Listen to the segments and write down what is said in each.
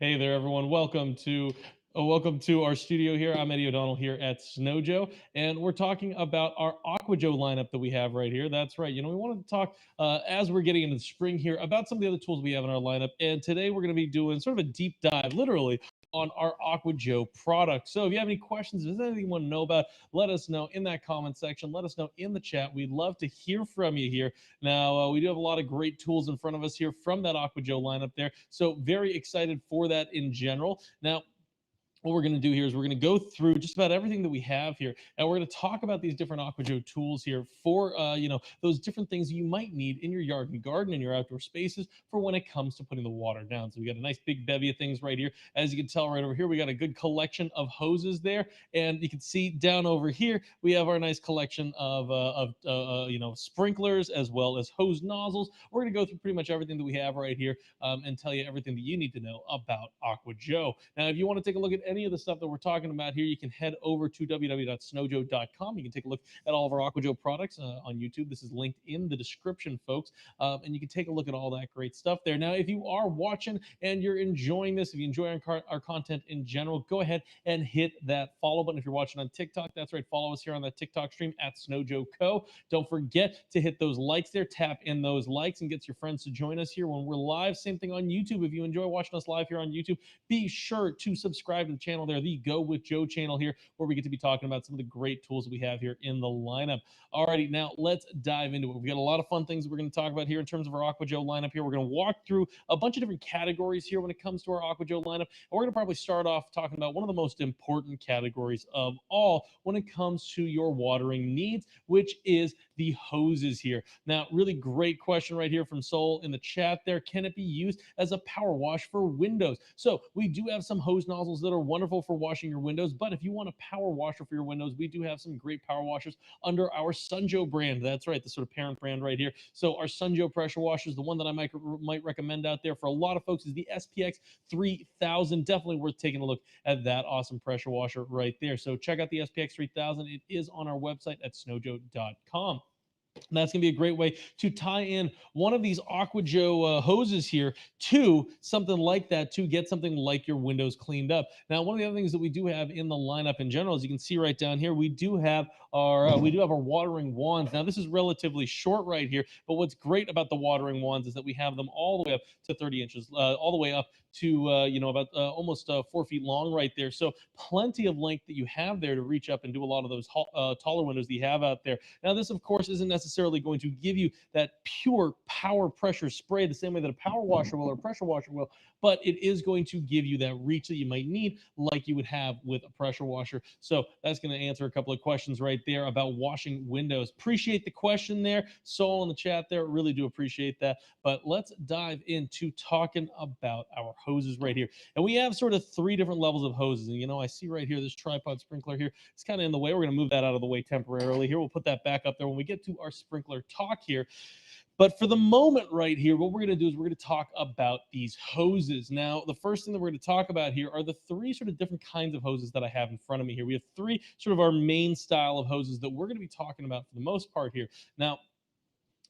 Hey there, everyone. Welcome to our studio here. I'm Eddie O'Donnell here at Snow Joe, and we're talking about our Aqua Joe lineup that we have right here. That's right. We wanted to talk as we're getting into the spring here about some of the other tools we have in our lineup. And today we're going to be doing sort of a deep dive, literally, on our Aqua Joe product. So if you have any questions, if there's anything you want to know about, let us know in that comment section. Let us know in the chat. We'd love to hear from you here. Now, we do have a lot of great tools in front of us here from that Aqua Joe lineup there. So very excited for that in general. Now, what we're going to do here is we're going to go through just about everything that we have here, and we're going to talk about these different Aqua Joe tools here for those different things you might need in your yard and garden and your outdoor spaces for when it comes to putting the water down. So we got a nice big bevy of things right here. As you can tell right over here, we got a good collection of hoses there, and you can see down over here we have our nice collection of sprinklers as well as hose nozzles. We're going to go through pretty much everything that we have right here and tell you everything that you need to know about Aqua Joe. Now, if you want to take a look at any of the stuff that we're talking about here, you can head over to www.snowjoe.com. You can take a look at all of our Aqua Joe products on YouTube. This is linked in the description, folks, and you can take a look at all that great stuff there. Now, if you are watching and you're enjoying this, if you enjoy our content in general, go ahead and hit that follow button. If you're watching on TikTok, that's right, follow us here on that TikTok stream at SnowJoeCo. Don't forget to hit those likes there, tap in those likes, and get your friends to join us here when we're live. Same thing on YouTube. If you enjoy watching us live here on YouTube, be sure to subscribe to the channel there, the Go With Joe channel here, where we get to be talking about some of the great tools that we have here in the lineup. Alrighty, now let's dive into it. We've got a lot of fun things that we're going to talk about here in terms of our Aqua Joe lineup here. We're going to walk through a bunch of different categories here when it comes to our Aqua Joe lineup. And we're going to probably start off talking about one of the most important categories of all when it comes to your watering needs, which is the hoses here. Now, really great question right here from Soul in the chat there. Can it be used as a power wash for windows? So we do have some hose nozzles that are wonderful for washing your windows, but if you want a power washer for your windows, we do have some great power washers under our Sunjoe brand. That's right, the sort of parent brand right here. So our Sunjoe pressure washers, the one that I might recommend out there for a lot of folks is the SPX 3000. Definitely worth taking a look at that awesome pressure washer right there. So check out the SPX 3000. It is on our website at snowjoe.com. And that's going to be a great way to tie in one of these Aqua Joe hoses here to something like that, to get something like your windows cleaned up. Now, one of the other things that we do have in the lineup in general, as you can see right down here, we do have our watering wands. Now, this is relatively short right here, but what's great about the watering wands is that we have them all the way up to 30 inches, all the way up to about almost 4 feet long right there. So plenty of length that you have there to reach up and do a lot of those taller windows that you have out there. Now, this, of course, isn't necessarily going to give you that pure power pressure spray the same way that a power washer will or a pressure washer will, but it is going to give you that reach that you might need like you would have with a pressure washer. So that's going to answer a couple of questions right there about washing windows. Appreciate the question there. Soul in the chat there. Really do appreciate that. But let's dive into talking about our hoses right here. And we have sort of 3 different levels of hoses. And, I see right here, this tripod sprinkler here. It's kind of in the way. We're going to move that out of the way temporarily here. We'll put that back up there when we get to our sprinkler talk here. But for the moment right here, what we're going to do is we're going to talk about these hoses. Now, the first thing that we're going to talk about here are the 3 sort of different kinds of hoses that I have in front of me here. We have 3 sort of our main style of hoses that we're going to be talking about for the most part here. Now,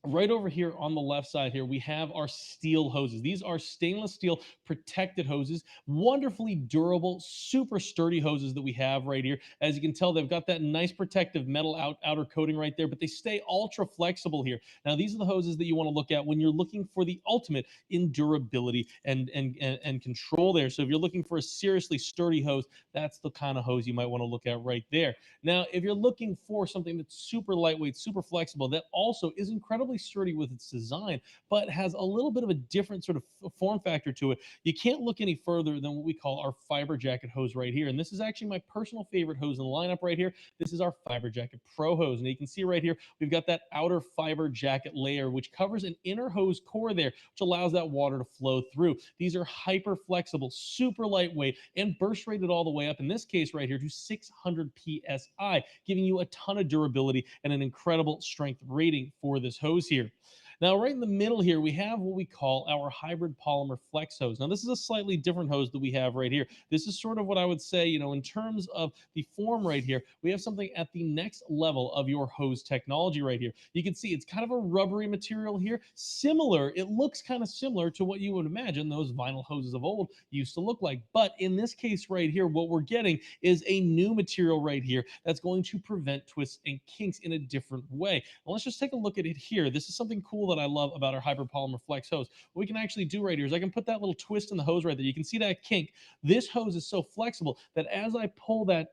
right over here on the left side here, we have our steel hoses. These are stainless steel protected hoses, wonderfully durable, super sturdy hoses that we have right here. As you can tell, they've got that nice protective metal outer coating right there, but they stay ultra flexible here. Now, these are the hoses that you want to look at when you're looking for the ultimate in durability and control there. So if you're looking for a seriously sturdy hose, that's the kind of hose you might want to look at right there. Now, if you're looking for something that's super lightweight, super flexible, that also is incredibly sturdy with its design, but has a little bit of a different sort of form factor to it, you can't look any further than what we call our Fiberjacket hose right here. And this is actually my personal favorite hose in the lineup right here. This is our Fiberjacket Pro hose. And you can see right here, we've got that outer fiber jacket layer, which covers an inner hose core there, which allows that water to flow through. These are hyper flexible, super lightweight, and burst rated all the way up, in this case right here, to 600 PSI, giving you a ton of durability and an incredible strength rating for this hose here. Now, right in the middle here, we have what we call our hybrid polymer flex hose. Now, this is a slightly different hose that we have right here. This is sort of what I would say, in terms of the form right here, we have something at the next level of your hose technology right here. You can see it's kind of a rubbery material here. Similar, it looks kind of similar to what you would imagine those vinyl hoses of old used to look like. But in this case right here, what we're getting is a new material right here that's going to prevent twists and kinks in a different way. Well, let's just take a look at it here. This is something cool that I love about our hybrid polymer flex hose. What we can actually do right here is I can put that little twist in the hose right there. You can see that kink. This hose is so flexible that as I pull that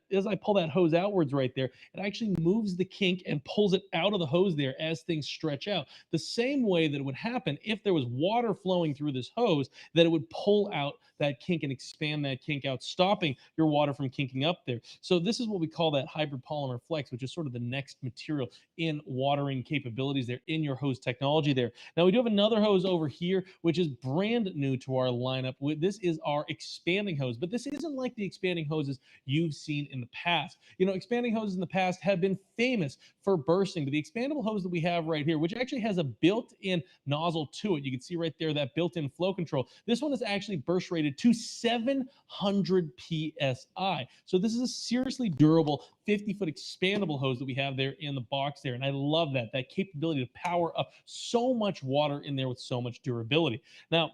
hose outwards right there, it actually moves the kink and pulls it out of the hose there as things stretch out. The same way that it would happen if there was water flowing through this hose, that it would pull out that kink and expand that kink out, stopping your water from kinking up there. So this is what we call that hybrid polymer flex, which is sort of the next material in watering capabilities there in your hose technology there. Now we do have another hose over here, which is brand new to our lineup. This is our expanding hose, but this isn't like the expanding hoses you've seen in the past. Expanding hoses in the past have been famous for bursting, but the expandable hose that we have right here, which actually has a built-in nozzle to it, you can see right there that built-in flow control. This one is actually burst rated to 700 psi. So this is a seriously durable 50-foot expandable hose that we have there in the box there, and I love that capability to power up so much water in there with so much durability. Now,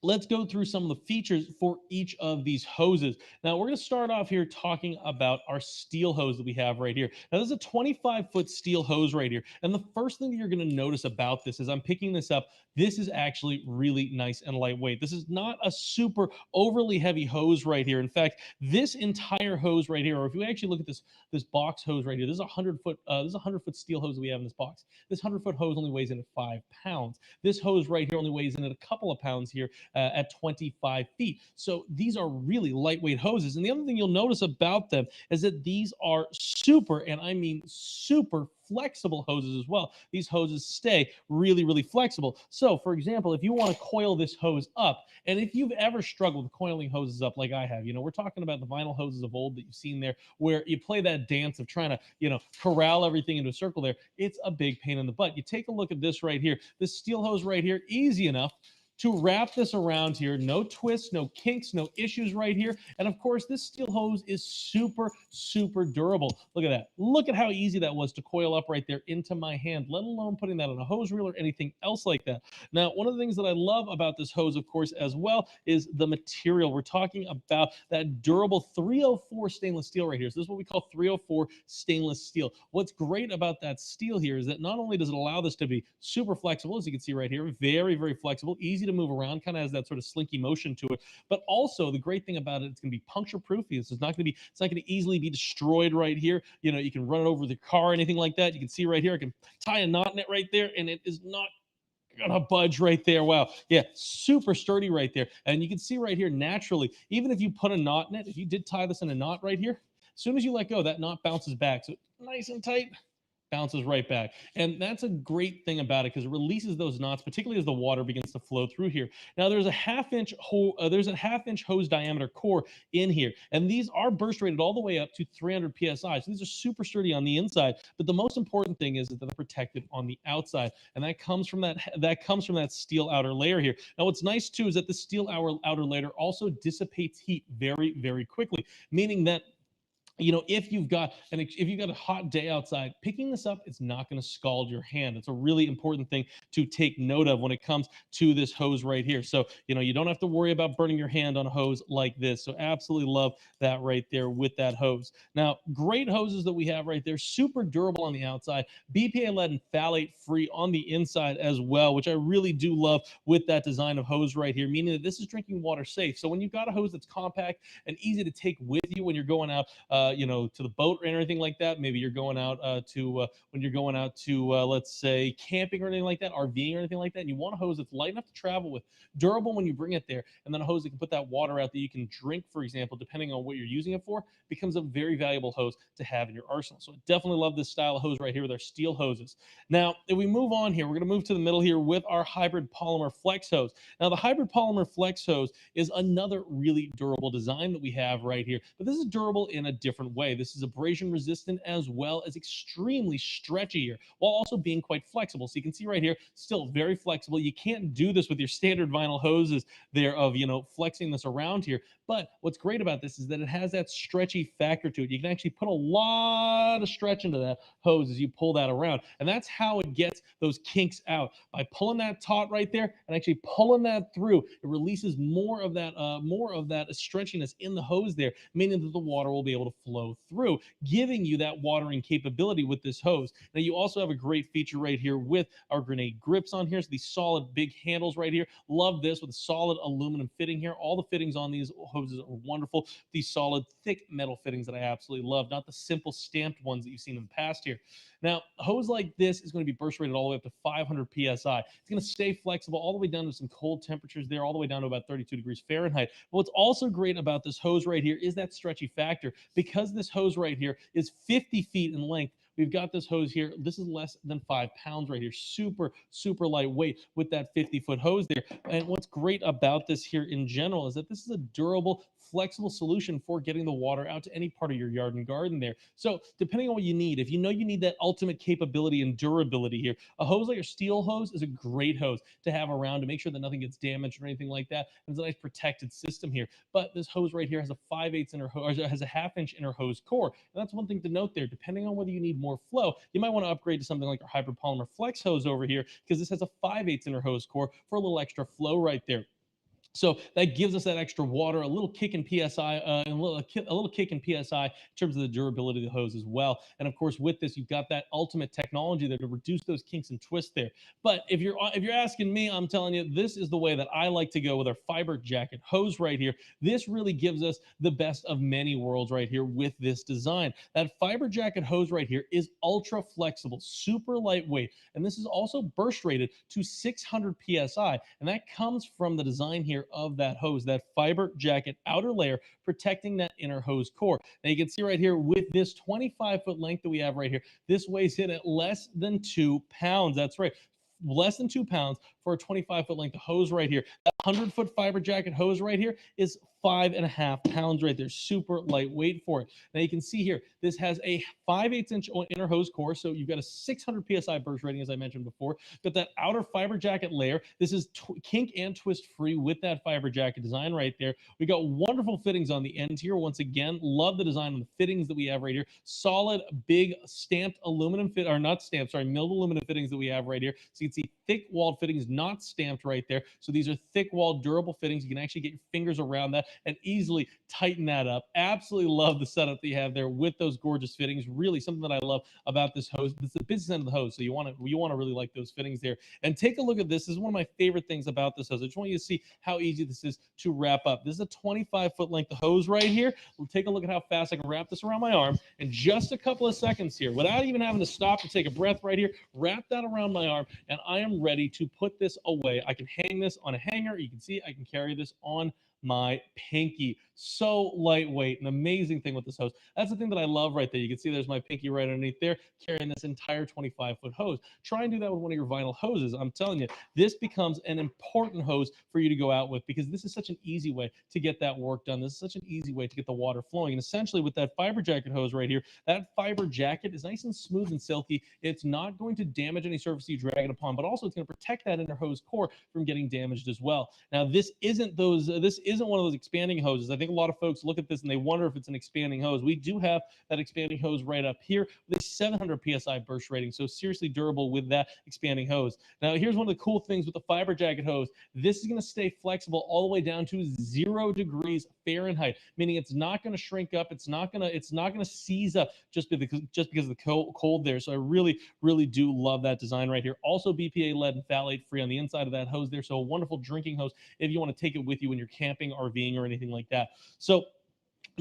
let's go through some of the features for each of these hoses. Now, we're going to start off here talking about our steel hose that we have right here. Now, this is a 25-foot steel hose right here. And the first thing that you're going to notice about this is I'm picking this up. This is actually really nice and lightweight. This is not a super overly heavy hose right here. In fact, this entire hose right here, or if you actually look at this box hose right here, this is a 100-foot steel hose that we have in this box. This 100-foot hose only weighs in at 5 pounds. This hose right here only weighs in at a couple of pounds here at 25 feet. So these are really lightweight hoses. And the other thing you'll notice about them is that these are super, and I mean super flexible hoses as well. These hoses stay really, really flexible. So for example, if you want to coil this hose up, and if you've ever struggled with coiling hoses up like I have, we're talking about the vinyl hoses of old that you've seen there, where you play that dance of trying to, corral everything into a circle there. It's a big pain in the butt. You take a look at this right here, this steel hose right here, easy enough to wrap this around here. No twists, no kinks, no issues right here. And of course, this steel hose is super, super durable. Look at that. Look at how easy that was to coil up right there into my hand, let alone putting that on a hose reel or anything else like that. Now, one of the things that I love about this hose, of course, as well, is the material. We're talking about that durable 304 stainless steel right here. So this is what we call 304 stainless steel. What's great about that steel here is that not only does it allow this to be super flexible, as you can see right here, very, very flexible, easy to move around, kind of has that sort of slinky motion to it. But also the great thing about it, it's going to be puncture proof. It's not going to easily be destroyed right here. You can run it over the car, anything like that. You can see right here, I can tie a knot in it right there, and it is not gonna budge right there. Wow. Yeah, super sturdy right there. And you can see right here, naturally, even if you put a knot in it, if you did tie this in a knot right here, as soon as you let go, that knot bounces back. So nice and tight, bounces right back. And that's a great thing about it because it releases those knots, particularly as the water begins to flow through here. Now there's a half-inch hose diameter core in here, and these are burst rated all the way up to 300 psi. So these are super sturdy on the inside, but the most important thing is that they're protected on the outside, and that comes from that steel outer layer here. Now what's nice too is that the steel outer layer also dissipates heat very, very quickly, meaning that if you've got a hot day outside, picking this up, it's not going to scald your hand. It's a really important thing to take note of when it comes to this hose right here. So, you don't have to worry about burning your hand on a hose like this. So absolutely love that right there with that hose. Now, great hoses that we have right there, super durable on the outside, BPA lead and phthalate free on the inside as well, which I really do love with that design of hose right here, meaning that this is drinking water safe. So when you've got a hose that's compact and easy to take with you when you're going out, to the boat or anything like that. Maybe you're going out when you're going out to, let's say, camping or anything like that, RVing or anything like that, and you want a hose that's light enough to travel with, durable when you bring it there, and then a hose that can put that water out that you can drink, for example, depending on what you're using it for, becomes a very valuable hose to have in your arsenal. So I definitely love this style of hose right here with our steel hoses. Now, if we move on here, we're going to move to the middle here with our hybrid polymer flex hose. Now, the hybrid polymer flex hose is another really durable design that we have right here, but this is durable in a different different way. This is abrasion resistant as well as extremely stretchy here, while also being quite flexible. So you can see right here, still very flexible. You can't do this with your standard vinyl hoses there of, flexing this around here. But what's great about this is that it has that stretchy factor to it. You can actually put a lot of stretch into that hose as you pull that around. And that's how it gets those kinks out. By pulling that taut right there and actually pulling that through, it releases more of that stretchiness in the hose there, meaning that the water will be able to flow through, giving you that watering capability with this hose. Now you also have a great feature right here with our grenade grips on here. So these solid big handles right here. Love this with a solid aluminum fitting here. All the fittings on these hoses are wonderful. These solid thick metal fittings that I absolutely love, not the simple stamped ones that you've seen in the past here. Now, a hose like this is going to be burst rated all the way up to 500 PSI. It's going to stay flexible all the way down to some cold temperatures there, all the way down to about 32 degrees Fahrenheit. But what's also great about this hose right here is that stretchy factor. Because this hose right here is 50 feet in length, we've got this hose here. This is less than 5 pounds right here. Super, super lightweight with that 50-foot hose there. And what's great about this here in general is that this is a durable, flexible solution for getting the water out to any part of your yard and garden there. So depending on what you need, if you know you need that ultimate capability and durability here, a hose like a steel hose is a great hose to have around to make sure that nothing gets damaged or anything like that. And it's a nice protected system here. But this hose right here has a 5/8 inner hose, or has a 1/2 inch inner hose core. And that's one thing to note there. Depending on whether you need more flow, you might want to upgrade to something like our hybrid polymer flex hose over here, because this has a 5/8 inner hose core for a little extra flow right there. So that gives us that extra water, a little kick in PSI, and a little kick in PSI in terms of the durability of the hose as well. And of course, with this, you've got that ultimate technology there to reduce those kinks and twists there. But if you're asking me, I'm telling you, this is the way that I like to go with our Fiberjacket hose right here. This really gives us the best of many worlds right here with this design. That Fiberjacket hose right here is ultra flexible, super lightweight, and this is also burst rated to 600 PSI, and that comes from the design here of that hose, that Fiberjacket outer layer protecting that inner hose core. Now you can see right here with this 25-foot length that we have right here, this weighs in at less than 2 pounds. That's right, less than 2 pounds for a 25-foot length hose right here. That 100-foot Fiberjacket hose right here is 5.5 pounds right there. Super lightweight for it. Now you can see here, this has a 5/8 inch inner hose core, so you've got a 600 PSI burst rating, as I mentioned before. Got that outer Fiberjacket layer. This is kink and twist free with that Fiberjacket design right there. We got wonderful fittings on the ends here. Once again, love the design on the fittings that we have right here. Solid, big, stamped aluminum fit, or not stamped, sorry, milled aluminum fittings that we have right here. So you can see thick walled fittings, not stamped right there. So these are thick walled, durable fittings. You can actually get your fingers around that and easily tighten that up. Absolutely love the setup that you have there with those gorgeous fittings. Really something that I love about this hose. It's the business end of the hose, so you want to really like those fittings there. And take a look at this. This is one of my favorite things about this hose. I just want you to see how easy this is to wrap up. This is a 25-foot length hose right here. We'll take a look at how fast I can wrap this around my arm in just a couple of seconds here without even having to stop to take a breath right here. Wrap that around my arm, and I am ready to put this away. I can hang this on a hanger. You can see I can carry this on my pinky. So lightweight, an amazing thing with this hose. That's the thing that I love right there. You can see there's my pinky right underneath there, carrying this entire 25-foot hose. Try and do that with one of your vinyl hoses. I'm telling you, this becomes an important hose for you to go out with, because this is such an easy way to get that work done. This is such an easy way to get the water flowing. And essentially with that Fiberjacket hose right here, that Fiberjacket is nice and smooth and silky. It's not going to damage any surface you drag it upon, but also it's going to protect that inner hose core from getting damaged as well. Now this isn't one of those expanding hoses. I think a lot of folks look at this and they wonder if it's an expanding hose. We do have that expanding hose right up here with a 700 PSI burst rating, so seriously durable with that expanding hose. Now, here's one of the cool things with the Fiberjacket hose. This is going to stay flexible all the way down to 0 degrees Fahrenheit, meaning it's not going to shrink up. It's not going to seize up just because of the cold there. So I really do love that design right here. Also BPA, lead, and phthalate free on the inside of that hose there. So a wonderful drinking hose if you want to take it with you when you're camping, RVing, or anything like that. So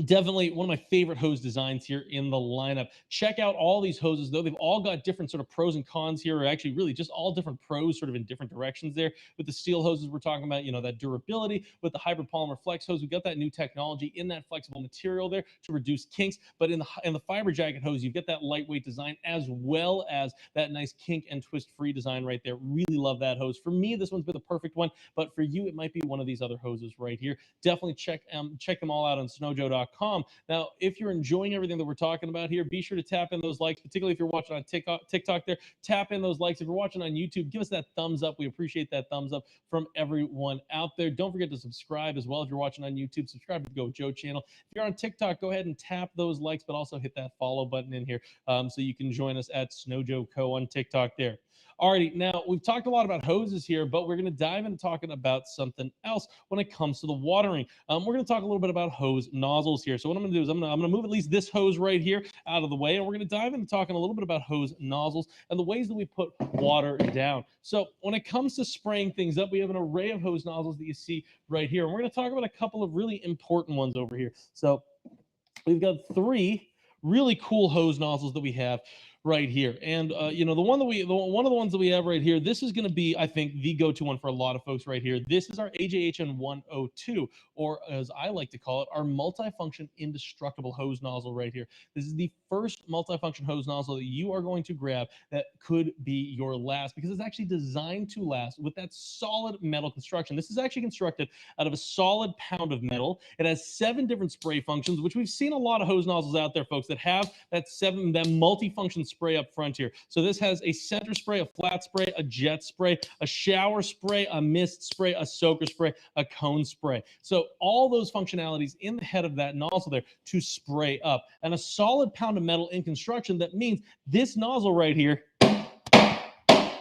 definitely one of my favorite hose designs here in the lineup. Check out all these hoses, though. They've all got different sort of pros and cons here, or actually really just all different pros sort of in different directions there. With the steel hoses, we're talking about, that durability. With the hybrid polymer flex hose, we've got that new technology in that flexible material there to reduce kinks. But in the Fiberjacket hose, you get that lightweight design as well as that nice kink and twist free design right there. Really love that hose. For me, this one's been the perfect one, but for you, it might be one of these other hoses right here. Definitely check them all out on snowjoe.com. snowjoe.com. Now, if you're enjoying everything that we're talking about here, be sure to tap in those likes, particularly if you're watching on TikTok there. Tap in those likes. If you're watching on YouTube, give us that thumbs up. We appreciate that thumbs up from everyone out there. Don't forget to subscribe as well. If you're watching on YouTube, subscribe to the Go Joe channel. If you're on TikTok, go ahead and tap those likes, but also hit that follow button in here so you can join us at SnowJoe Co on TikTok there. Alrighty, now we've talked a lot about hoses here, but we're going to dive into talking about something else when it comes to the watering. We're going to talk a little bit about hose nozzles here. So what I'm going to do is I'm going to move at least this hose right here out of the way, and we're going to dive into talking a little bit about hose nozzles and the ways that we put water down. So when it comes to spraying things up, we have an array of hose nozzles that you see right here, and we're going to talk about a couple of really important ones over here. So we've got 3 really cool hose nozzles that we have right here. And you know, one of the ones that we have right here, this is going to be, I think, the go-to one for a lot of folks right here. This is our AJHN 102, or as I like to call it, our multifunction indestructible hose nozzle right here. This is the first multifunction hose nozzle that you are going to grab that could be your last, because it's actually designed to last with that solid metal construction. This is actually constructed out of a solid pound of metal. It has 7 different spray functions, which we've seen a lot of hose nozzles out there, folks, that have that multi-function spray up front here. So this has a center spray, a flat spray, a jet spray, a shower spray, a mist spray, a soaker spray, a cone spray. So all those functionalities in the head of that nozzle there to spray up. And a solid pound of metal in construction, that means this nozzle right here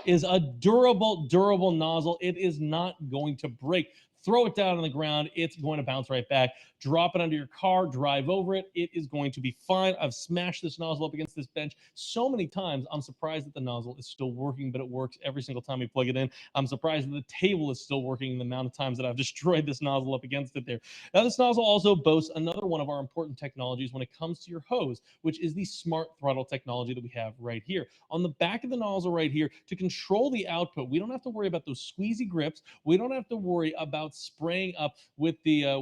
is a durable nozzle. It is not going to break. Throw it down on the ground, it's going to bounce right back. Drop it under your car, drive over it, it is going to be fine. I've smashed this nozzle up against this bench so many times, I'm surprised that the nozzle is still working, but it works every single time we plug it in. I'm surprised that the table is still working in the amount of times that I've destroyed this nozzle up against it there. Now, this nozzle also boasts another one of our important technologies when it comes to your hose, which is the smart throttle technology that we have right here. On the back of the nozzle right here, to control the output, we don't have to worry about those squeezy grips. We don't have to worry about spraying up with the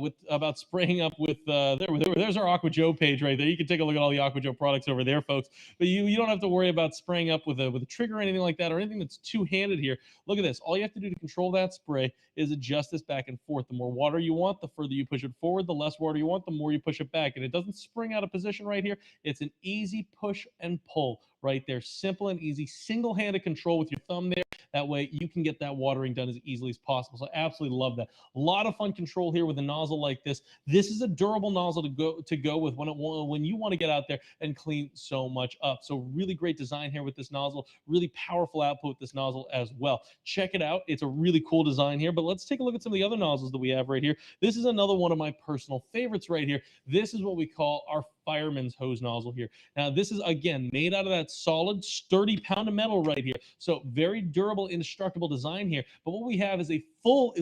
there's our Aqua Joe page right there. You can take a look at all the Aqua Joe products over there, folks. But you don't have to worry about spraying up with a trigger or anything like that, or anything that's two-handed here. Look at this. All you have to do to control that spray is adjust this back and forth. The more water you want, the further you push it forward. The less water you want, the more you push it back. And it doesn't spring out of position right here. It's an easy push and pull right there. Simple and easy, single-handed control with your thumb there. That way you can get that watering done as easily as possible. So I absolutely love that. A lot of fun control here with a nozzle like this. This is a durable nozzle to go with when you want to get out there and clean so much up. So really great design here with this nozzle. Really powerful output with this nozzle as well. Check it out. It's a really cool design here. But let's take a look at some of the other nozzles that we have right here. This is another one of my personal favorites right here. This is what we call our Fireman's hose nozzle here. Now, this is, again, made out of that solid, sturdy pound of metal right here. So very durable, indestructible design here. But what we have is a full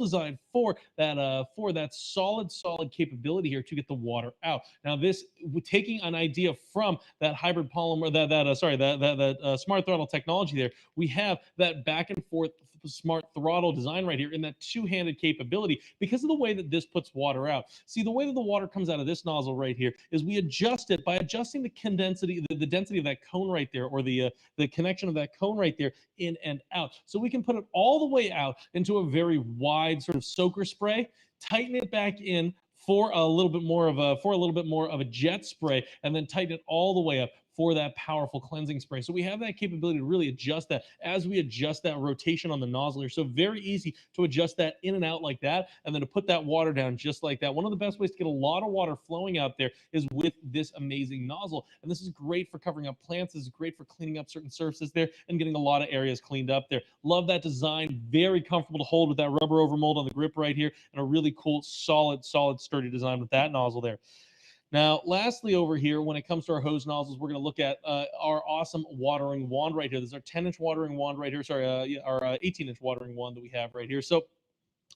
design for that solid capability here to get the water out. Now, this, taking an idea from that hybrid polymer, that smart throttle technology there, we have that back and forth smart throttle design right here in that two-handed capability because of the way that this puts water out. See, the way that the water comes out of this nozzle right here is we adjust it by adjusting the density of that cone right there, or the connection of that cone right there in and out. So we can put it all the way out into a very wide sort of soaker spray, tighten it back in for a little bit more of a jet spray, and then tighten it all the way up for that powerful cleansing spray. So we have that capability to really adjust that as we adjust that rotation on the nozzle here. So very easy to adjust that in and out like that, and then to put that water down just like that. One of the best ways to get a lot of water flowing out there is with this amazing nozzle. And this is great for covering up plants. This is great for cleaning up certain surfaces there and getting a lot of areas cleaned up there. Love that design. Very comfortable to hold with that rubber overmold on the grip right here, and a really cool, solid, sturdy design with that nozzle there. Now, lastly over here, when it comes to our hose nozzles, we're going to look at our awesome watering wand right here. This is our 10-inch watering wand right here. Sorry, our 18-inch watering wand that we have right here. So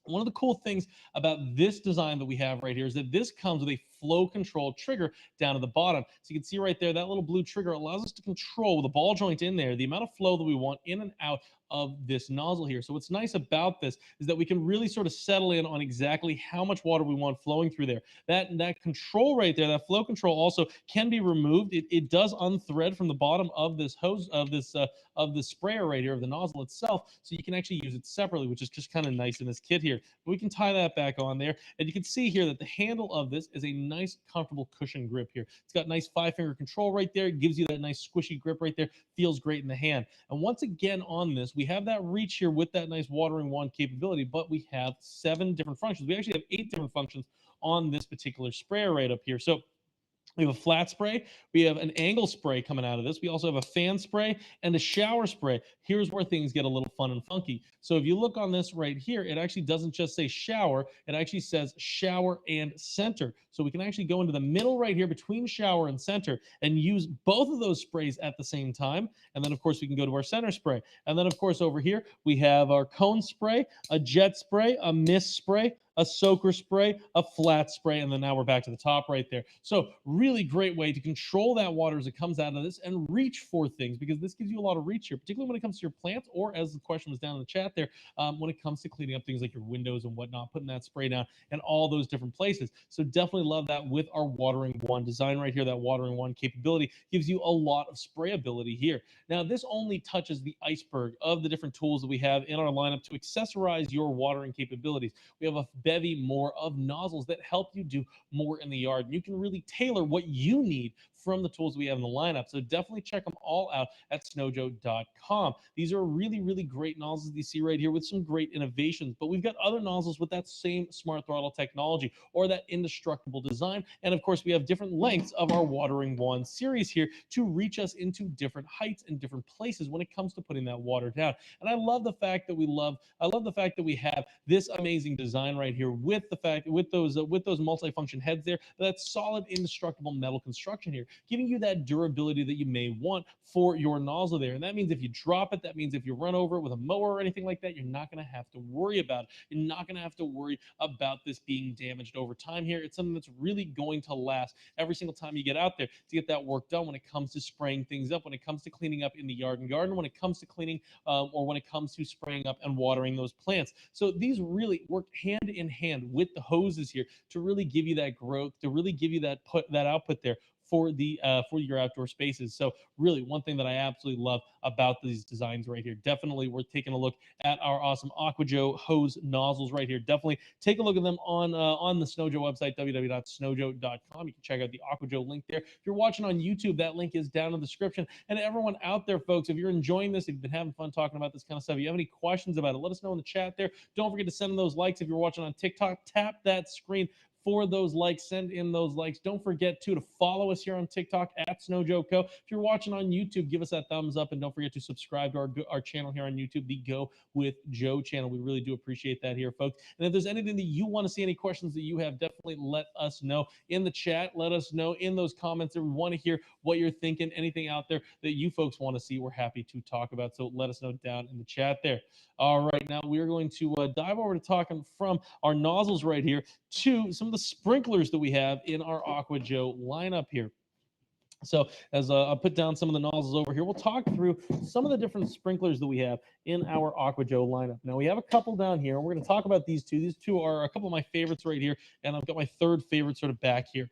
one of the cool things about this design that we have right here is that this comes with a flow control trigger down at the bottom. So you can see right there, that little blue trigger allows us to control, with a ball joint in there, the amount of flow that we want in and out of this nozzle here. So what's nice about this is that we can really sort of settle in on exactly how much water we want flowing through there. That control right there, that flow control, also can be removed. It does unthread from the bottom of this hose, of the sprayer right here, of the nozzle itself, so you can actually use it separately, which is just kind of nice in this kit here. But we can tie that back on there, and you can see here that the handle of this is a nice, comfortable cushion grip here. It's got nice 5-finger control right there. It gives you that nice squishy grip right there. Feels great in the hand. And once again on this, we have that reach here with that nice watering wand capability, but we have 7 different functions. We actually have 8 different functions on this particular sprayer right up here. So we have a flat spray. We have an angle spray coming out of this. We also have a fan spray and a shower spray. Here's where things get a little fun and funky. So if you look on this right here, it actually doesn't just say shower. It actually says shower and center. So we can actually go into the middle right here between shower and center and use both of those sprays at the same time. And then, of course, we can go to our center spray. And then, of course, over here, we have our cone spray, a jet spray, a mist spray, a soaker spray, a flat spray, and then now we're back to the top right there. So really great way to control that water as it comes out of this and reach for things, because this gives you a lot of reach here, particularly when it comes to your plants, or as the question was down in the chat there, when it comes to cleaning up things like your windows and whatnot, putting that spray down in all those different places. So definitely love that with our watering wand design right here. That watering wand capability gives you a lot of sprayability here. Now, this only touches the iceberg of the different tools that we have in our lineup to accessorize your watering capabilities. We have a bevy more of nozzles that help you do more in the yard. And you can really tailor what you need from the tools we have in the lineup. So definitely check them all out at snowjoe.com. These are really, really great nozzles that you see right here with some great innovations. But we've got other nozzles with that same smart throttle technology or that indestructible design. And of course, we have different lengths of our watering wand series here to reach us into different heights and different places when it comes to putting that water down. And I love the fact that we have this amazing design right here with those multifunction heads there, that solid indestructible metal construction here, giving you that durability that you may want for your nozzle there. And that means if you drop it, that means if you run over it with a mower or anything like that, you're not going to have to worry about it. You're not going to have to worry about this being damaged over time here. It's something that's really going to last every single time you get out there to get that work done when it comes to spraying things up, when it comes to cleaning up in the yard and garden, when it comes to cleaning or when it comes to spraying up and watering those plants. So these really work hand in hand with the hoses here to really give you that growth, to really give you that output there for your outdoor spaces. So really one thing that I absolutely love about these designs right here. Definitely worth taking a look at our awesome Aqua Joe hose nozzles right here. Definitely take a look at them on the Snow Joe website, www.snowjoe.com. You can check out the Aqua Joe link there. If you're watching on YouTube, that link is down in the description. And everyone out there, folks, if you're enjoying this, if you've been having fun talking about this kind of stuff, if you have any questions about it, let us know in the chat there. Don't forget to send in those likes. If you're watching on TikTok, tap that screen for those likes, send in those likes. Don't forget to follow us here on TikTok at SnowJoeCo. If you're watching on YouTube, give us that thumbs up, and don't forget to subscribe to our channel here on YouTube, the Go with Joe channel. We really do appreciate that here, folks. And if there's anything that you want to see, any questions that you have, definitely let us know in the chat. Let us know in those comments that we want to hear what you're thinking, anything out there that you folks want to see, we're happy to talk about. So let us know down in the chat there. All right, now we're going to dive over to talking from our nozzles right here to some of the sprinklers that we have in our Aqua Joe lineup here. So as I'll put down some of the nozzles over here, we'll talk through some of the different sprinklers that we have in our Aqua Joe lineup. Now we have a couple down here, and we're going to talk about these two. These two are a couple of my favorites right here, and I've got my third favorite sort of back here.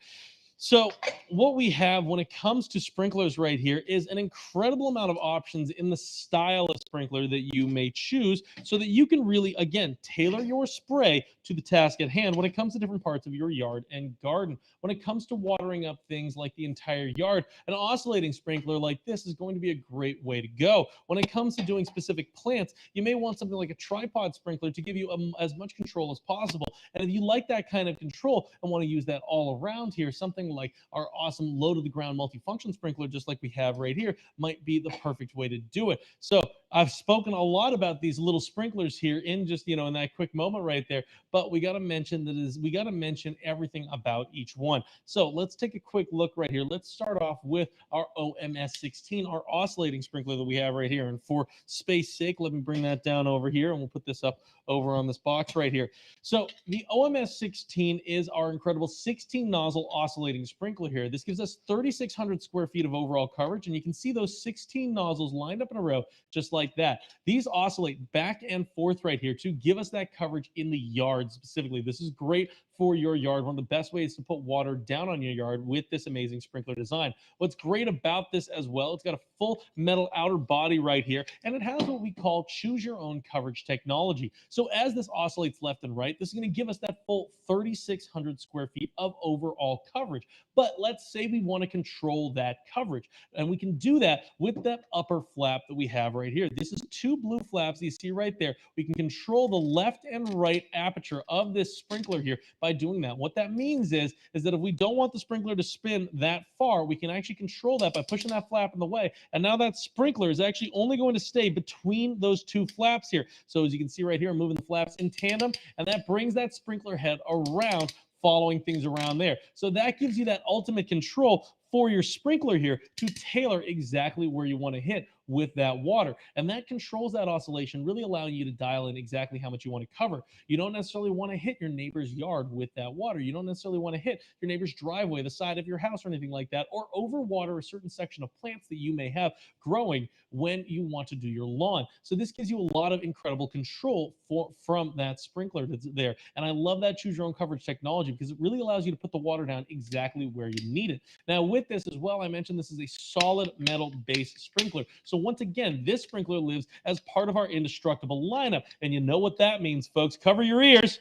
So what we have when it comes to sprinklers right here is an incredible amount of options in the style of sprinkler that you may choose, so that you can really, again, tailor your spray to the task at hand when it comes to different parts of your yard and garden. When it comes to watering up things like the entire yard, an oscillating sprinkler like this is going to be a great way to go. When it comes to doing specific plants, you may want something like a tripod sprinkler to give you as much control as possible. And if you like that kind of control and want to use that all around here, something like our awesome low to the ground multifunction sprinkler, just like we have right here, might be the perfect way to do it. So I've spoken a lot about these little sprinklers here in just, in that quick moment right there, but we got to mention everything about each one. So let's take a quick look right here. Let's start off with our OMS16, our oscillating sprinkler that we have right here. And for space sake, let me bring that down over here, and we'll put this up over on this box right here. So the OMS16 is our incredible 16 nozzle oscillating sprinkler here. This gives us 3,600 square feet of overall coverage, and you can see those 16 nozzles lined up in a row just like that. These oscillate back and forth right here to give us that coverage in the yard specifically. This is great for your yard, one of the best ways to put water down on your yard with this amazing sprinkler design. What's great about this as well, it's got a full metal outer body right here, and it has what we call choose your own coverage technology. So as this oscillates left and right, this is going to give us that full 3,600 square feet of overall coverage. But let's say we want to control that coverage, and we can do that with that upper flap that we have right here. This is two blue flaps you see right there. We can control the left and right aperture of this sprinkler here by doing that. What that means is that if we don't want the sprinkler to spin that far, we can actually control that by pushing that flap in the way. And now that sprinkler is actually only going to stay between those two flaps here. So as you can see right here, I'm moving the flaps in tandem, and that brings that sprinkler head around, following things around there. So that gives you that ultimate control for your sprinkler here to tailor exactly where you want to hit with that water. And that controls that oscillation, really allowing you to dial in exactly how much you want to cover. You don't necessarily want to hit your neighbor's yard with that water. You don't necessarily want to hit your neighbor's driveway, the side of your house, or anything like that, or overwater a certain section of plants that you may have growing when you want to do your lawn. So this gives you a lot of incredible control from that sprinkler that's there. And I love that choose your own coverage technology because it really allows you to put the water down exactly where you need it. Now with this as well, I mentioned this is a solid metal base sprinkler. So once again, this sprinkler lives as part of our Indestructible lineup. And you know what that means, folks. Cover your ears.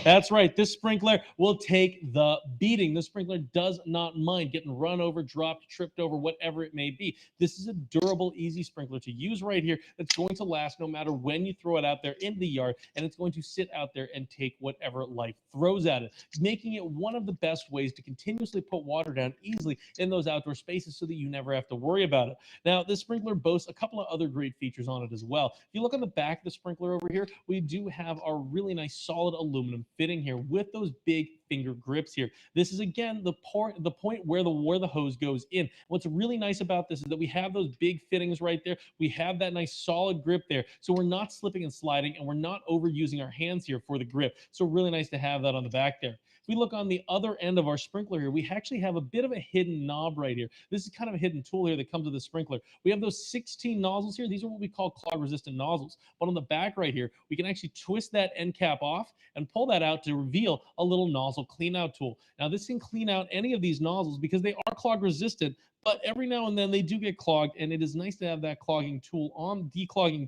That's right. This sprinkler will take the beating. This sprinkler does not mind getting run over, dropped, tripped over, whatever it may be. This is a durable, easy sprinkler to use right here that's going to last no matter when you throw it out there in the yard, and it's going to sit out there and take whatever life throws at it, making it one of the best ways to continuously put water down easily in those outdoor spaces so that you never have to worry about it. Now, this sprinkler boasts a couple of other great features on it as well. If you look on the back of the sprinkler over here, we do have our really nice solid aluminum fitting here with those big finger grips here. This is again the point where the hose goes in. What's really nice about this is that we have those big fittings right there. We have that nice solid grip there, so we're not slipping and sliding, and we're not overusing our hands here for the grip. So really nice to have that on the back there. If we look on the other end of our sprinkler here, we actually have a bit of a hidden knob right here. This is kind of a hidden tool here that comes with the sprinkler. We have those 16 nozzles here. These are what we call clog-resistant nozzles. But on the back right here, we can actually twist that end cap off and pull that out to reveal a little nozzle clean out tool. Now this can clean out any of these nozzles because they are clog resistant, but every now and then they do get clogged, and it is nice to have that declogging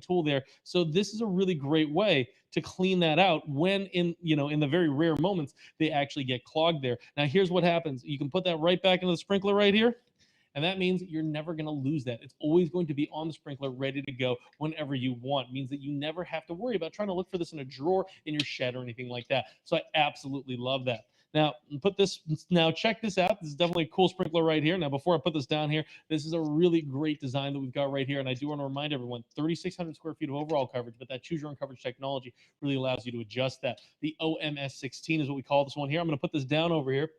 tool there. So this is a really great way to clean that out when in the very rare moments they actually get clogged there. Now here's what happens. You can put that right back into the sprinkler right here. And that means you're never going to lose that. It's always going to be on the sprinkler, ready to go whenever you want. It means that you never have to worry about trying to look for this in a drawer in your shed or anything like that. So I absolutely love that. Now, check this out. This is definitely a cool sprinkler right here. Now, before I put this down here, this is a really great design that we've got right here. And I do want to remind everyone, 3,600 square feet of overall coverage, but that choose your own coverage technology really allows you to adjust that. The OMS16 is what we call this one here. I'm going to put this down over here.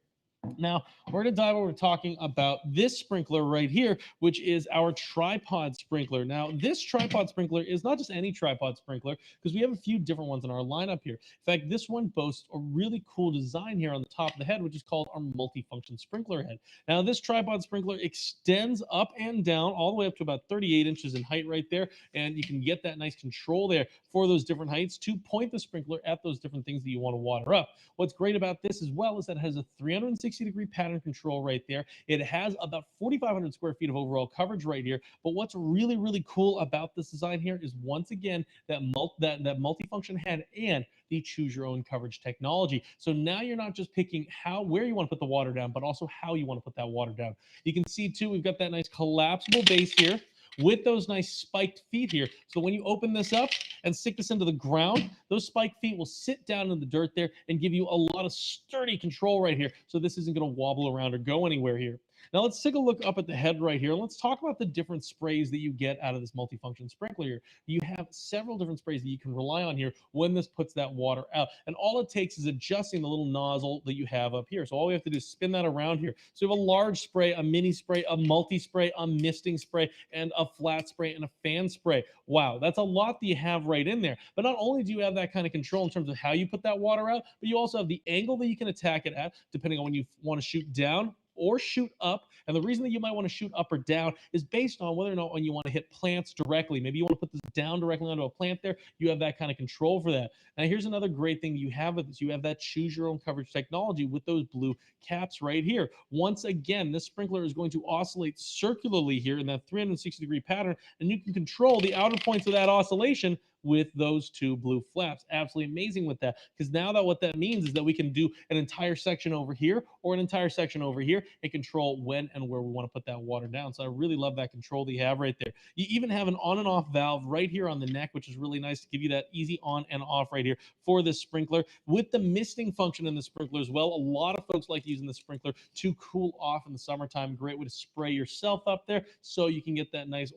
Now, we're going to dive over talking about this sprinkler right here, which is our tripod sprinkler. Now, this tripod sprinkler is not just any tripod sprinkler, because we have a few different ones in our lineup here. In fact, this one boasts a really cool design here on the top of the head, which is called our multifunction sprinkler head. Now, this tripod sprinkler extends up and down all the way up to about 38 inches in height right there, and you can get that nice control there for those different heights to point the sprinkler at those different things that you want to water up. What's great about this as well is that it has a 360-degree pattern control right there. It has about 4,500 square feet of overall coverage right here. But what's really, really cool about this design here is, once again, that multifunction head and the choose your own coverage technology. So now you're not just picking where you want to put the water down, but also how you want to put that water down. You can see too, we've got that nice collapsible base here with those nice spiked feet here. So when you open this up and stick this into the ground, those spiked feet will sit down in the dirt there and give you a lot of sturdy control right here. So this isn't going to wobble around or go anywhere here. Now let's take a look up at the head right here. Let's talk about the different sprays that you get out of this multifunction sprinkler here. You have several different sprays that you can rely on here when this puts that water out. And all it takes is adjusting the little nozzle that you have up here. So all we have to do is spin that around here. So you have a large spray, a mini spray, a multi-spray, a misting spray, and a flat spray, and a fan spray. Wow, that's a lot that you have right in there. But not only do you have that kind of control in terms of how you put that water out, but you also have the angle that you can attack it at, depending on when you want to shoot down or shoot up. And the reason that you might want to shoot up or down is based on whether or not when you want to hit plants directly. Maybe you want to put this down directly onto a plant there. You have that kind of control for that. Now, here's another great thing you have with this. You have that choose your own coverage technology with those blue caps right here. Once again, this sprinkler is going to oscillate circularly here in that 360-degree pattern, and you can control the outer points of that oscillation with those two blue flaps. Absolutely amazing with that, because now that what that means is that we can do an entire section over here or an entire section over here and control when and where we want to put that water down. So I really love that control that you have right there. You even have an on and off valve right here on the neck, which is really nice to give you that easy on and off right here for this sprinkler. With the misting function in the sprinkler as well, a lot of folks like using the sprinkler to cool off in the summertime. Great way to spray yourself up there so you can get that nice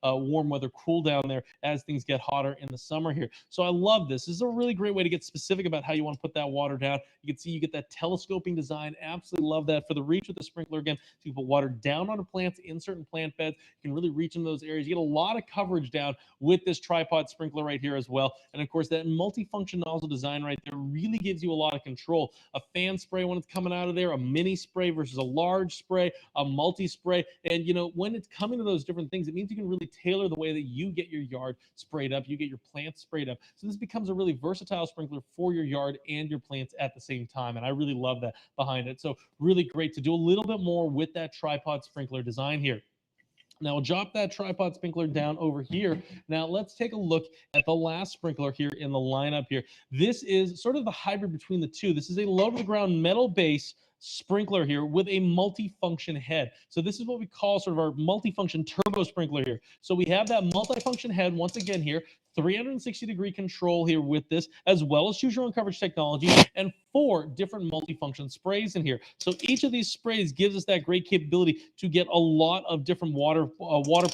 warm weather cool down there as things get hotter in the summer here. So I love this. This is a really great way to get specific about how you want to put that water down. You can see you get that telescoping design. Absolutely love that. For the reach with the sprinkler, again, so you can put water down onto plants in certain plant beds. You can really reach into those areas. You get a lot of coverage down with this tripod sprinkler right here as well. And of course, that multifunction nozzle design right there really gives you a lot of control. A fan spray when it's coming out of there, a mini spray versus a large spray, a multi-spray. And, you know, when it's coming to those different things, it means you can really tailor the way that you get your yard sprayed up, you get your plants sprayed up. So this becomes a really versatile sprinkler for your yard and your plants at the same time. And I really love that behind it. So really great to do a little bit more with that tripod sprinkler design here. Now we'll drop that tripod sprinkler down over here. Now let's take a look at the last sprinkler here in the lineup here. This is sort of the hybrid between the two. This is a low to the ground metal base sprinkler here with a multi-function head. So this is what we call sort of our multi-function turbo sprinkler here. So we have that multi-function head once again here, 360-degree control here with this, as well as choose your own coverage technology, and 4 different multifunction sprays in here. So each of these sprays gives us that great capability to get a lot of different water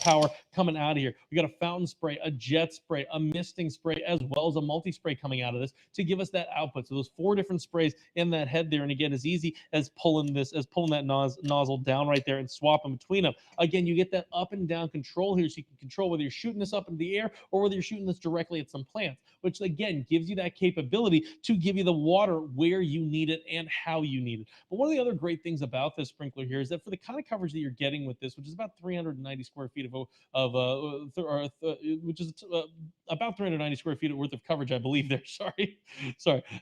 power coming out of here. We got a fountain spray, a jet spray, a misting spray, as well as a multi-spray coming out of this to give us that output. So those 4 different sprays in that head there, and again, as easy as pulling that nozzle down right there and swapping between them. Again, you get that up and down control here, so you can control whether you're shooting this up into the air or whether you're shooting this directly at some plants, which again gives you that capability to give you the water where you need it and how you need it. But one of the other great things about this sprinkler here is that for the kind of coverage that you're getting with this, which is about 390 square feet which is about 390 square feet worth of coverage, I believe there. Sorry,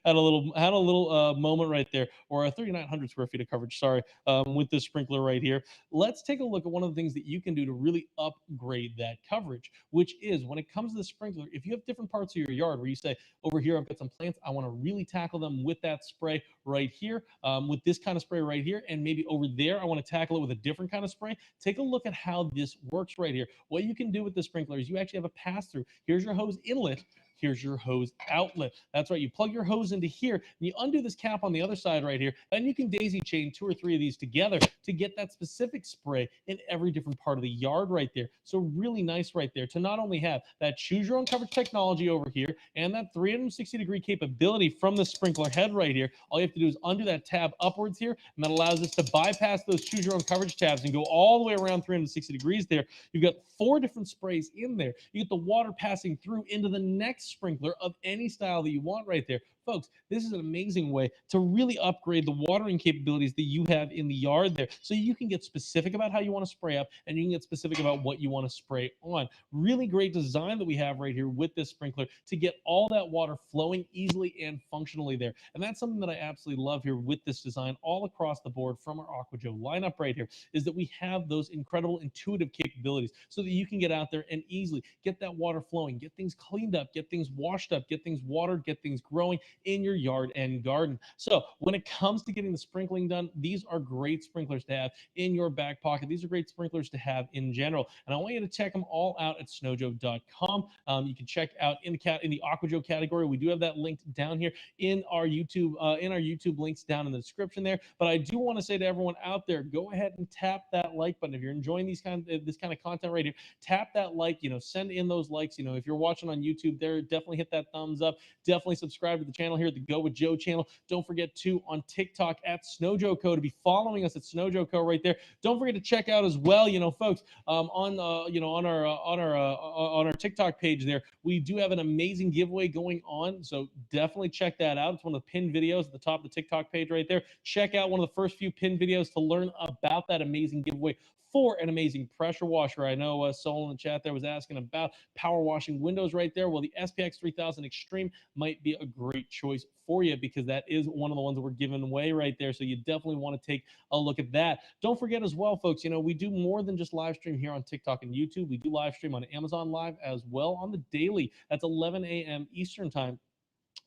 had a little moment right there, or 3,900 square feet of coverage. Sorry, with this sprinkler right here. Let's take a look at one of the things that you can do to really upgrade that coverage, which is when it comes to the sprinkler, if you have different parts of your yard where you say, over here I've got some plants, I want to really tackle them with that spray right here, with this kind of spray right here, and maybe over there I want to tackle it with a different kind of spray. Take a look at how this works right here. What you can do with the sprinkler is you actually have a pass-through. Here's your hose inlet. Here's your hose outlet. That's right. You plug your hose into here, and you undo this cap on the other side right here, and you can daisy chain 2 or 3 of these together to get that specific spray in every different part of the yard right there. So really nice right there to not only have that choose your own coverage technology over here and that 360-degree capability from the sprinkler head right here. All you have to do is undo that tab upwards here, and that allows us to bypass those choose your own coverage tabs and go all the way around 360 degrees there. You've got 4 different sprays in there. You get the water passing through into the next sprinkler of any style that you want right there. Folks, this is an amazing way to really upgrade the watering capabilities that you have in the yard there. So you can get specific about how you want to spray up, and you can get specific about what you want to spray on. Really great design that we have right here with this sprinkler to get all that water flowing easily and functionally there. And that's something that I absolutely love here with this design all across the board from our Aqua Joe lineup right here, is that we have those incredible intuitive capabilities so that you can get out there and easily get that water flowing, get things cleaned up, get things washed up, get things watered, get things growing in your yard and garden. So when it comes to getting the sprinkling done, these are great sprinklers to have in your back pocket. These are great sprinklers to have in general. And I want you to check them all out at snowjoe.com. You can check out in the Aqua Joe category. We do have that linked down here in our YouTube links down in the description there. But I do want to say to everyone out there, go ahead and tap that like button. If you're enjoying this kind of content right here, tap that like, send in those likes. If you're watching on YouTube there, definitely hit that thumbs up. Definitely subscribe to the channel channel here, the Go with Joe channel. Don't forget to on TikTok at SnowJoeCo to be following us at SnowJoeCo right there. Don't forget to check out as well, folks, on our TikTok page there, we do have an amazing giveaway going on. So definitely check that out. It's one of the pinned videos at the top of the TikTok page right there. Check out one of the first few pinned videos to learn about that amazing giveaway for an amazing pressure washer. I know Sol in the chat there was asking about power washing windows right there. Well, the SPX 3000 Extreme might be a great choice for you because that is one of the ones that we're giving away right there. So you definitely want to take a look at that. Don't forget as well, folks, we do more than just live stream here on TikTok and YouTube. We do live stream on Amazon Live as well on the daily. That's 11 a.m. Eastern time.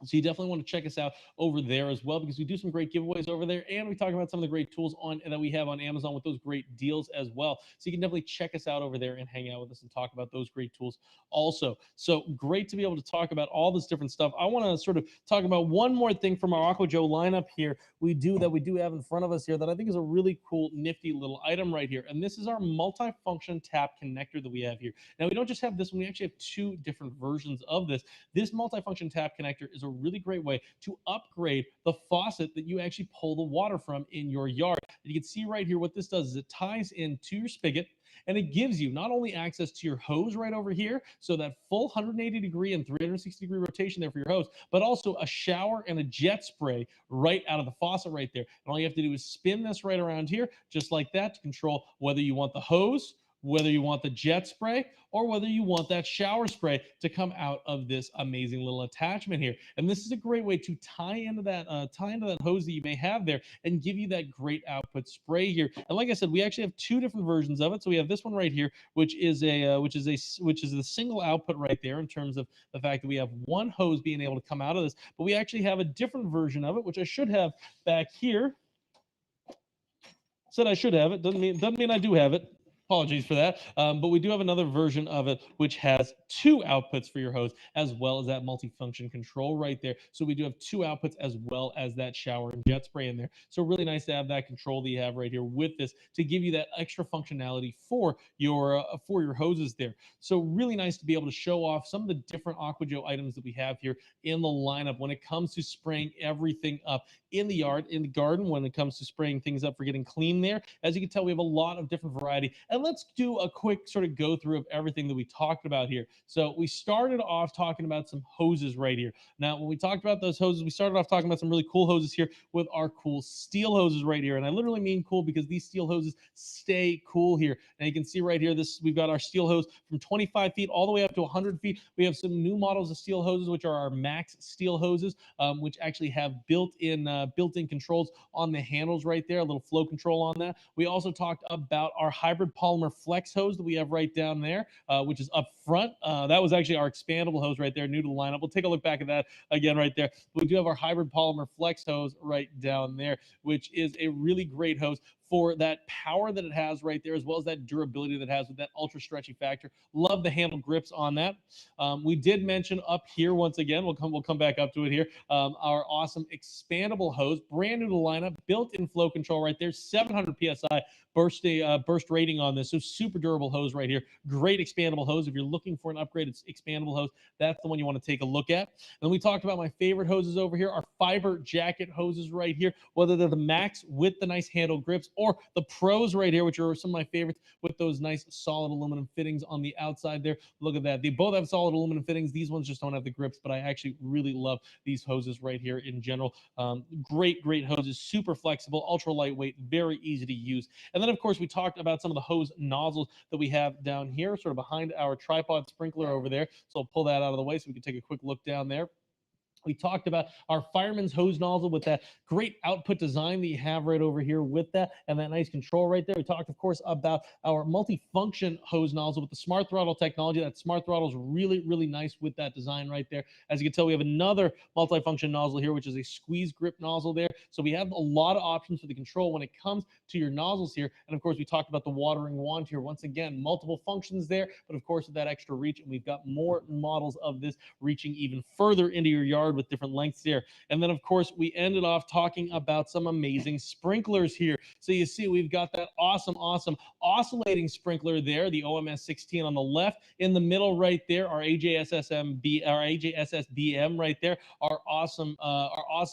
So you definitely want to check us out over there as well because we do some great giveaways over there, and we talk about some of the great tools that we have on Amazon with those great deals as well. So you can definitely check us out over there and hang out with us and talk about those great tools also. So great to be able to talk about all this different stuff. I want to sort of talk about one more thing from our Aqua Joe lineup here. We do have in front of us here that I think is a really cool, nifty little item right here, and this is our multi-function tap connector that we have here. Now we don't just have this one; we actually have two different versions of this. This multi-function tap connector is a really great way to upgrade the faucet that you actually pull the water from in your yard. And you can see right here what this does is it ties into your spigot, and it gives you not only access to your hose right over here, so that full 180-degree and 360-degree rotation there for your hose, but also a shower and a jet spray right out of the faucet right there. And all you have to do is spin this right around here, just like that, to control whether you want the hose, whether you want the jet spray, or whether you want that shower spray to come out of this amazing little attachment here. And this is a great way to tie into that hose that you may have there and give you that great output spray here. And like I said, we actually have two different versions of it. So we have this one right here, which is the single output right there in terms of the fact that we have one hose being able to come out of this. But we actually have a different version of it, which I should have back here. Said I should have it. Doesn't mean I do have it. Apologies for that. But we do have another version of it which has two outputs for your hose as well as that multifunction control right there. So we do have two outputs as well as that shower and jet spray in there. So really nice to have that control that you have right here with this to give you that extra functionality for your hoses there. So really nice to be able to show off some of the different Aqua Joe items that we have here in the lineup when it comes to spraying everything up in the yard, in the garden, when it comes to spraying things up for getting clean there. As you can tell, we have a lot of different variety. And let's do a quick sort of go through of everything that we talked about here. So we started off talking about some hoses right here. Now, when we talked about those hoses, we started off talking about some really cool hoses here with our cool steel hoses right here. And I literally mean cool because these steel hoses stay cool here. And you can see right here, we've got our steel hose from 25 feet all the way up to 100 feet. We have some new models of steel hoses, which are our max steel hoses, which actually have built-in controls on the handles right there, a little flow control on that. We also talked about our hybrid Polymer flex hose that we have right down there, which is up front. That was actually our expandable hose right there, new to the lineup. We'll take a look back at that again right there. We do have our hybrid Polymer flex hose right down there, which is a really great hose for that power that it has right there, as well as that durability that it has with that ultra stretchy factor. Love the handle grips on that. We did mention up here once again, we'll come back up to it here, our awesome expandable hose, brand new to the lineup, built-in flow control right there, 700 psi burst rating on this. So super durable hose right here. Great expandable hose. If you're looking for an upgraded expandable hose, that's the one you want to take a look at. And we talked about my favorite hoses over here, our Fiberjacket hoses right here, whether they're the max with the nice handle grips or the pros right here, which are some of my favorites with those nice solid aluminum fittings on the outside there. Look at that. They both have solid aluminum fittings. These ones just don't have the grips, but I actually really love these hoses right here in general. Great hoses, super flexible, ultra lightweight, very easy to use. And then, of course, we talked about some of the hose nozzles that we have down here, sort of behind our tripod sprinkler over there. So I'll pull that out of the way so we can take a quick look down there. We talked about our Fireman's hose nozzle with that great output design that you have right over here with that and that nice control right there. We talked, of course, about our multi-function hose nozzle with the smart throttle technology. That smart throttle is really nice with that design right there. As you can tell, we have another multi-function nozzle here, which is a squeeze grip nozzle there. So we have a lot of options for the control when it comes to your nozzles here. And of course, we talked about the watering wand here. Once again, multiple functions there, but of course, with that extra reach, and we've got more models of this reaching even further into your yard with different lengths here. And then, of course, we ended off talking about some amazing sprinklers here. So you see, we've got that awesome oscillating sprinkler there, the OMS 16 on the left. In the middle right there, our AJSSBM right there, our awesome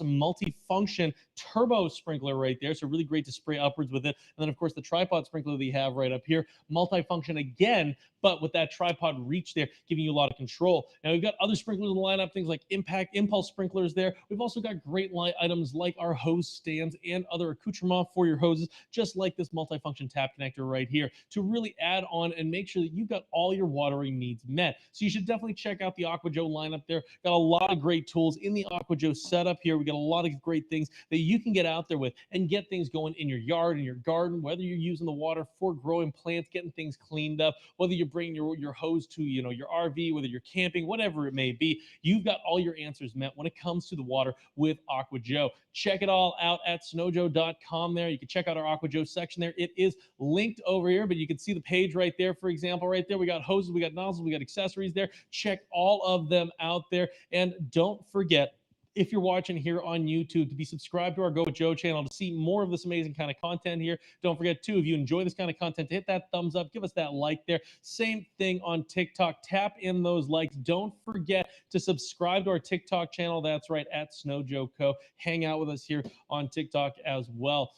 multi-function turbo sprinkler right there. So really great to spray upwards with it. And then, of course, the tripod sprinkler that you have right up here, multi-function again, but with that tripod reach there, giving you a lot of control. Now, we've got other sprinklers in the lineup, things like impulse sprinklers there. We've also got great items like our hose stands and other accoutrements for your hoses, just like this multifunction tap connector right here, to really add on and make sure that you've got all your watering needs met. So you should definitely check out the Aqua Joe lineup there. Got a lot of great tools in the Aqua Joe setup here. We got a lot of great things that you can get out there with and get things going in your yard, in your garden, whether you're using the water for growing plants, getting things cleaned up, whether you're bringing your hose to, your RV, whether you're camping, whatever it may be, you've got all your answers met when it comes to the water with Aqua Joe. Check it all out at snowjoe.com there. You can check out our Aqua Joe section there. It is linked over here, but you can see the page right there. For example, right there, we got hoses, we got nozzles, we got accessories there. Check all of them out there. And don't forget, if you're watching here on YouTube, to be subscribed to our Go With Joe channel to see more of this amazing kind of content here. Don't forget, too, if you enjoy this kind of content, to hit that thumbs up, give us that like there. Same thing on TikTok. Tap in those likes. Don't forget to subscribe to our TikTok channel. That's right, at Snow Joe Co. Hang out with us here on TikTok as well.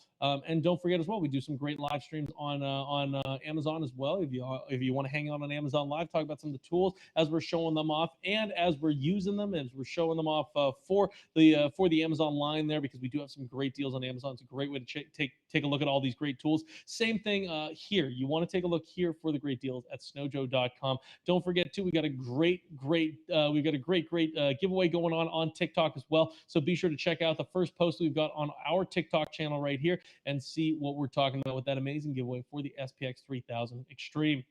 And don't forget as well, we do some great live streams on Amazon as well. If you want to hang out on Amazon Live, talk about some of the tools as we're showing them off, and as we're using them, as we're showing them off for the Amazon line there, because we do have some great deals on Amazon. It's a great way to take a look at all these great tools. Same thing here. You want to take a look here for the great deals at snowjoe.com. Don't forget too, we got a great giveaway going on TikTok as well. So be sure to check out the first post we've got on our TikTok channel right here and see what we're talking about with that amazing giveaway for the SPX 3000 Extreme.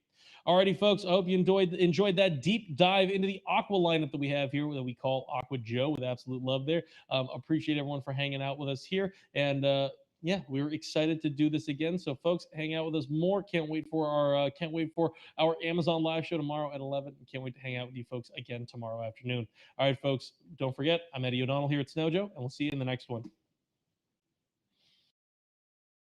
Alrighty, folks, I hope you enjoyed that deep dive into the Aqua lineup that we have here that we call Aqua Joe, with absolute love there. Appreciate everyone for hanging out with us here. And yeah, we're excited to do this again. So, folks, hang out with us more. Can't wait for our Amazon live show tomorrow at 11. Can't wait to hang out with you folks again tomorrow afternoon. All right, folks, don't forget, I'm Eddie O'Donnell here at Snow Joe, and we'll see you in the next one.